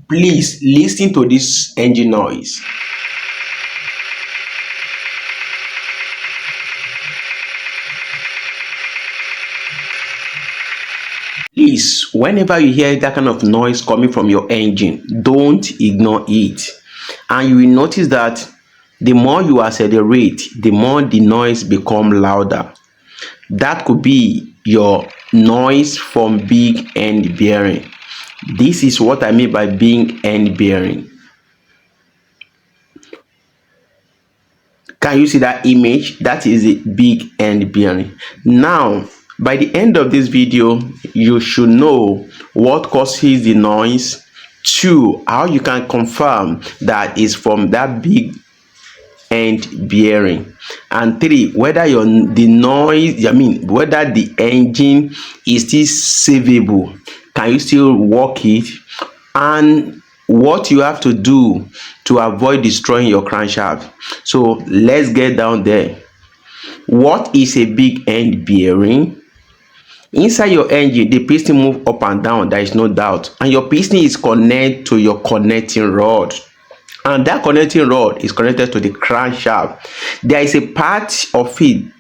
Please listen to this engine noise. Please, whenever you hear that kind of noise coming from your engine, don't ignore it. And you will notice that the more you accelerate, the more the noise become louder. That could be your noise from big end bearing. This is what I mean by big end bearing. Can you see that image? That is a big end bearing. Now, by the end of this video, you should know what causes the noise. Two, how you can confirm that is from that big end bearing. And three, whether the noise, whether the engine is still savable. Can you still work it? And what you have to do to avoid destroying your crankshaft. So let's get down there. What is a big end bearing? Inside your engine, the piston move up and down, there is no doubt, and your piston is connected to your connecting rod, and that connecting rod is connected to the crankshaft. There is a part of it,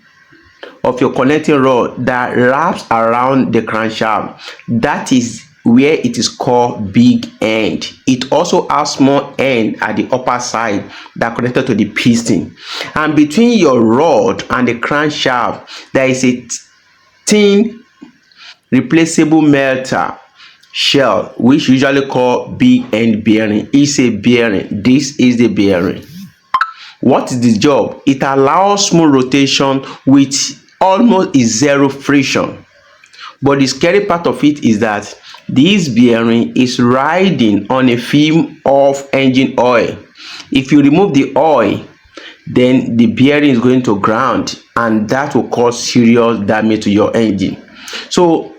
of your connecting rod, that wraps around the crankshaft. That is where it is called big end. It also has small end at the upper side that connected to the piston, and between your rod and the crankshaft there is a thin replaceable metal shell, which usually called big end bearing. It's a bearing. This is the bearing. What is the job? It allows smooth rotation with almost zero friction. But the scary part of it is that this bearing is riding on a film of engine oil. If you remove the oil, then the bearing is going to ground, and that will cause serious damage to your engine. So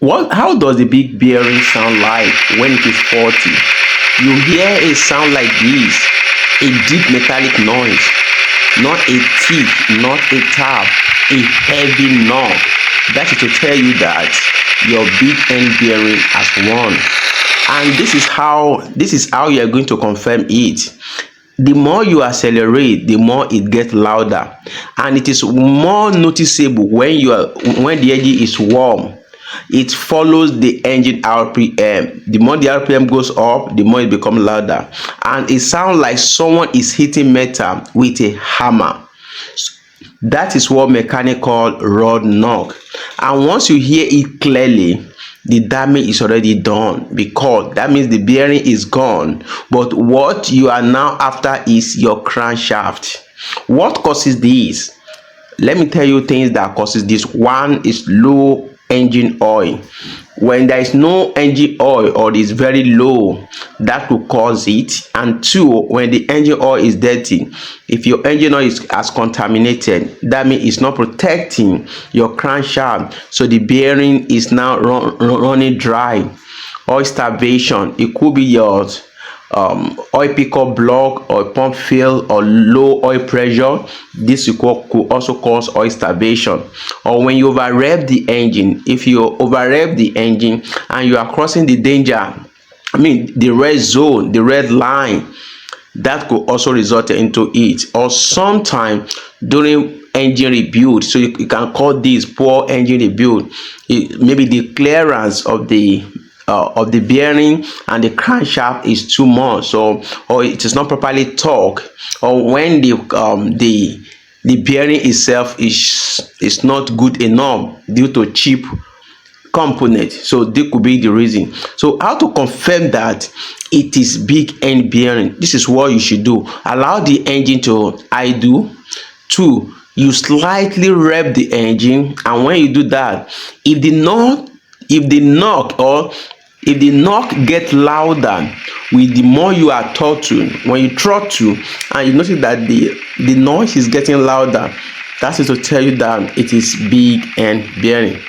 how does the big bearing sound like when it is faulty? You hear a sound like this, a deep metallic noise, not a tick, not a tap, a heavy knock. That is to tell you that your big end bearing has won. And this is how you are going to confirm it. The more you accelerate, the more it gets louder, and it is more noticeable when the engine is warm. It follows the engine RPM. The more the RPM goes up, the more it becomes louder, and it sounds like someone is hitting metal with a hammer. That is what mechanics call rod knock. And once you hear it clearly, the damage is already done, because that means the bearing is gone. But what you are now after is your crankshaft. What causes this? Let me tell you things that causes this. One is low engine oil. When there is no engine oil, or it is very low, that will cause it. And two, when the engine oil is dirty, if your engine oil is as contaminated, that means it's not protecting your crankshaft, so the bearing is now running dry. Oil starvation, it could be your oil pickup block, or pump fail, or low oil pressure. This could also cause oil starvation. Or when you over rev the engine, if you over rev the engine and you are crossing the danger, the red zone, the red line, that could also result into it. Or sometime during engine rebuild, so you can call this poor engine rebuild. Maybe the clearance of the bearing and the crankshaft is too much, or it is not properly torqued, or when the bearing itself is not good enough due to cheap component. So this could be the reason. So how to confirm that it is big end bearing? This is what you should do. Allow the engine to idle. Two, you slightly rev the engine, and when you do that, if the knock get louder with the more you are throttling, when you throttle and you notice that the noise is getting louder, that is to tell you that it is big end bearing.